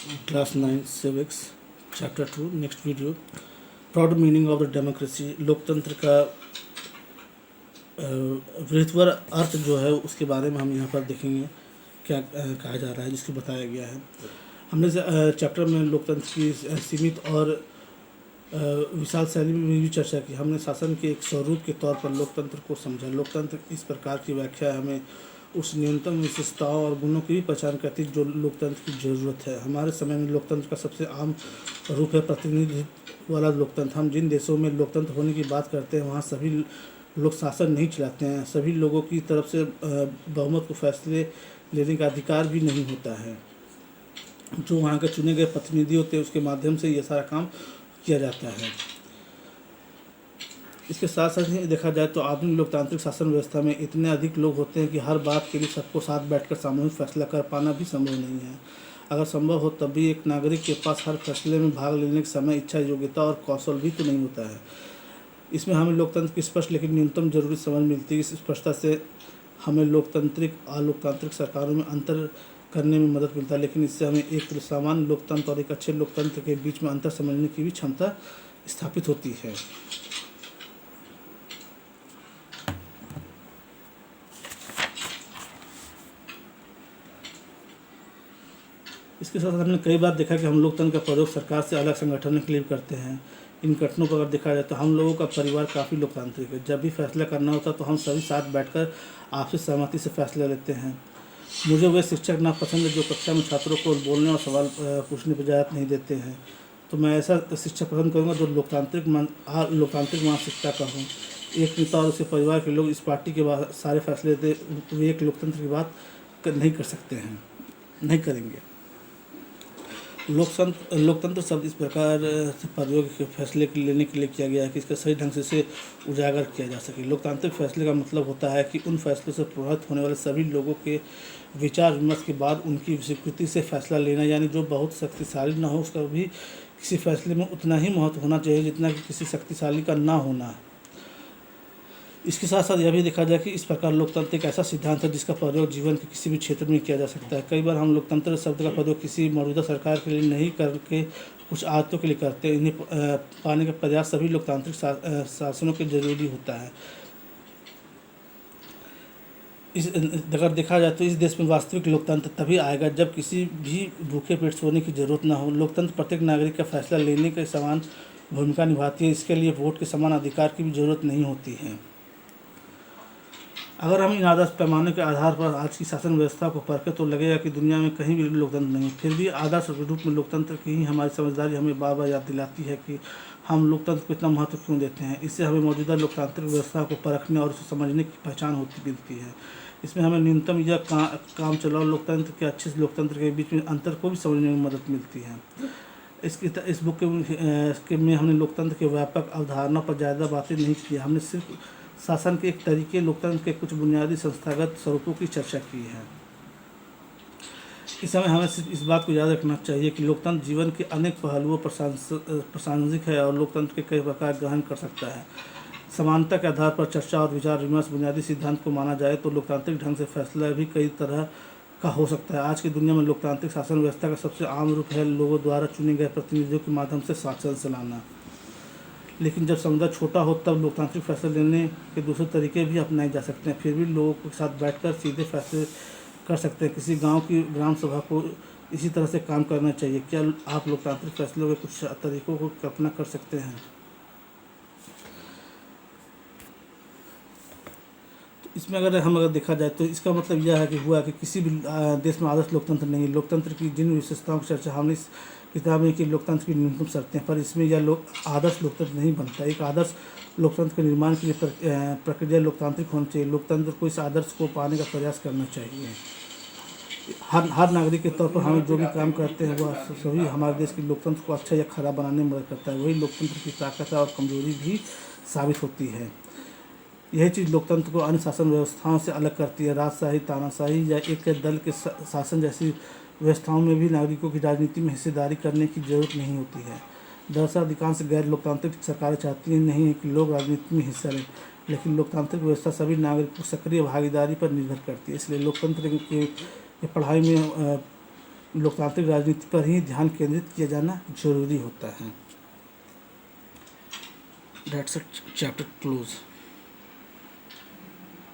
Class 9 Civics Chapter 2 Next video Broad meaning of the democracy लोकतंत्र का वृहत्तर अर्थ जो है उसके बारे में हम यहाँ पर देखेंगे क्या कहा जा रहा है जिसको बताया गया है। हमने चैप्टर में लोकतंत्र की सीमित और विशाल शैली में भी चर्चा की। हमने शासन के एक स्वरूप के तौर पर लोकतंत्र को समझा। लोकतंत्र इस प्रकार की व्याख्या हमें उस न्यूनतम विशेषताओं और गुणों की भी पहचान करती है जो लोकतंत्र की ज़रूरत है। हमारे समय में लोकतंत्र का सबसे आम रूप है प्रतिनिधित्व वाला लोकतंत्र। हम जिन देशों में लोकतंत्र होने की बात करते हैं वहाँ सभी लोग शासन नहीं चलाते हैं। सभी लोगों की तरफ से बहुमत को फैसले लेने का अधिकार भी नहीं होता है। जो वहाँ के चुने गए प्रतिनिधि होते हैं उसके माध्यम से ये सारा काम किया जाता है। इसके साथ साथ ही देखा जाए तो आधुनिक लोकतांत्रिक शासन व्यवस्था में इतने अधिक लोग होते हैं कि हर बात के लिए सबको साथ बैठकर सामूहिक फैसला कर पाना भी संभव नहीं है। अगर संभव हो तब भी एक नागरिक के पास हर फैसले में भाग लेने के समय इच्छा, योग्यता और कौशल भी तो नहीं होता है। इसमें हमें लोकतंत्र की स्पष्ट लेकिन न्यूनतम जरूरी समझ मिलती है। इस स्पष्टता से हमें लोकतांत्रिक और लोकतांत्रिक सरकारों में अंतर करने में मदद मिलता है, लेकिन इससे हमें एक सामान्य लोकतंत्र और एक अच्छे लोकतंत्र के बीच में अंतर समझने की भी क्षमता स्थापित होती है। इसके साथ हमने कई बार देखा कि हम लोकतंत्र का प्रयोग सरकार से अलग संगठन के लिए करते हैं। इन गठनों पर अगर देखा जाए तो हम लोगों का परिवार काफ़ी लोकतांत्रिक है। जब भी फैसला करना होता तो हम सभी साथ बैठकर आपसी सहमति से फैसला लेते हैं। मुझे वे शिक्षक नापसंद है जो कक्षा में छात्रों को बोलने और सवाल पूछने पर इजाज़त नहीं देते हैं। तो मैं ऐसा शिक्षक पसंद करूँगा जो लोकतांत्रिक मानसिकता का हो। एक नेता और उसके परिवार के लोग इस पार्टी के बाद सारे फैसले लेते वे एक लोकतंत्र की बात नहीं कर सकते हैं, नहीं करेंगे। लोकतंत्र शब्द इस प्रकार से प्रयोग फैसले लेने के लिए किया गया है कि इसका सही ढंग से इसे उजागर किया जा सके। लोकतांत्रिक फैसले का मतलब होता है कि उन फैसलों से प्रभावित होने वाले सभी लोगों के विचार विमर्श के बाद उनकी स्वीकृति से फैसला लेना, यानी जो बहुत शक्तिशाली न हो उसका भी किसी फैसले में उतना ही महत्व होना चाहिए जितना कि किसी शक्तिशाली का ना होना है। इसके साथ साथ यह भी देखा जाए कि इस प्रकार लोकतंत्र एक ऐसा सिद्धांत है जिसका प्रयोग जीवन के किसी भी क्षेत्र में किया जा सकता है। कई बार हम लोकतंत्र शब्द का प्रयोग किसी मौजूदा सरकार के लिए नहीं करके कुछ आदतों के लिए करते हैं। इन्हें पाने का प्रयास सभी लोकतांत्रिक शासनों के जरूरी होता है। अगर देखा जाए तो इस देश में वास्तविक लोकतंत्र तभी आएगा जब किसी भी भूखे पेट सोने की जरूरत न हो। लोकतंत्र प्रत्येक नागरिक का फैसला लेने के समान भूमिका निभाती है। इसके लिए वोट के समान अधिकार की भी जरूरत नहीं होती है। अगर हम इन आदर्श पैमाने के आधार पर आज की शासन व्यवस्था को परखें तो लगेगा कि दुनिया में कहीं भी लोकतंत्र नहीं। फिर भी आदर्श रूप में लोकतंत्र की ही हमारी समझदारी हमें बार बार याद दिलाती है कि हम लोकतंत्र को इतना महत्व क्यों देते हैं। इससे हमें मौजूदा लोकतांत्रिक व्यवस्था को परखने और उसे समझने की पहचान मिलती है। इसमें हमें न्यूनतम या काम चलाओ लोकतंत्र के अच्छे लोकतंत्र के बीच में अंतर को भी समझने में मदद मिलती है। इस बुक में हमने लोकतंत्र के व्यापक अवधारणा पर ज़्यादा बातें नहीं की। हमने सिर्फ शासन के एक तरीके, लोकतंत्र के कुछ बुनियादी संस्थागत स्वरूपों की चर्चा की है। इस समय हमें सिर्फ इस बात को याद रखना चाहिए कि लोकतंत्र जीवन के अनेक पहलुओं पर प्रासंगिक है और लोकतंत्र के कई प्रकार ग्रहण कर सकता है। समानता के आधार पर चर्चा और विचार विमर्श बुनियादी सिद्धांत को माना जाए तो लोकतांत्रिक ढंग से फैसला भी कई तरह का हो सकता है। आज की दुनिया में लोकतांत्रिक शासन व्यवस्था का सबसे आम रूप है लोगों द्वारा चुने गए प्रतिनिधियों के माध्यम से शासन चलाना। लेकिन जब समुदाय छोटा हो तब लोकतांत्रिक फैसले लेने के दूसरे तरीके भी अपनाए जा सकते हैं। फिर भी लोगों के साथ बैठकर सीधे फैसले कर सकते हैं। किसी गांव की ग्राम सभा को इसी तरह से काम करना चाहिए। क्या आप लोकतांत्रिक फैसलों के कुछ तरीकों को कल्पना कर सकते हैं? तो इसमें अगर देखा जाए तो इसका मतलब यह है कि हुआ कि किसी भी देश में आदर्श लोकतंत्र नहीं है। लोकतंत्र की जिन विशेषताओं की चर्चा हमने इस किताब में कि लोकतंत्र की न्यूनतम शर्तें, पर इसमें यह आदर्श लोकतंत्र नहीं बनता। एक आदर्श लोकतंत्र के निर्माण के लिए प्रक्रिया लोकतांत्रिक होनी चाहिए। लोकतंत्र को इस आदर्श को पाने का प्रयास करना चाहिए। हर नागरिक के तौर पर हमें जो भी काम करते हैं वह सभी हमारे देश के लोकतंत्र को अच्छा या खराब बनाने में मदद करता है। वही लोकतंत्र की ताकत और कमजोरी भी साबित होती है। यही चीज़ लोकतंत्र को अन्य शासन व्यवस्थाओं से अलग करती है। राजशाही, तानाशाही या एक दल के शासन जैसी व्यवस्थाओं में भी नागरिकों की राजनीति में हिस्सेदारी करने की जरूरत नहीं होती है। दरअसल अधिकांश गैर लोकतांत्रिक सरकारें चाहती नहीं है कि लोग राजनीति में हिस्सा लें, लेकिन लोकतांत्रिक व्यवस्था सभी नागरिकों की सक्रिय भागीदारी पर निर्भर करती है। इसलिए लोकतंत्र के पढ़ाई में लोकतांत्रिक राजनीति पर ही ध्यान केंद्रित किया जाना जरूरी होता है। That's a chapter close.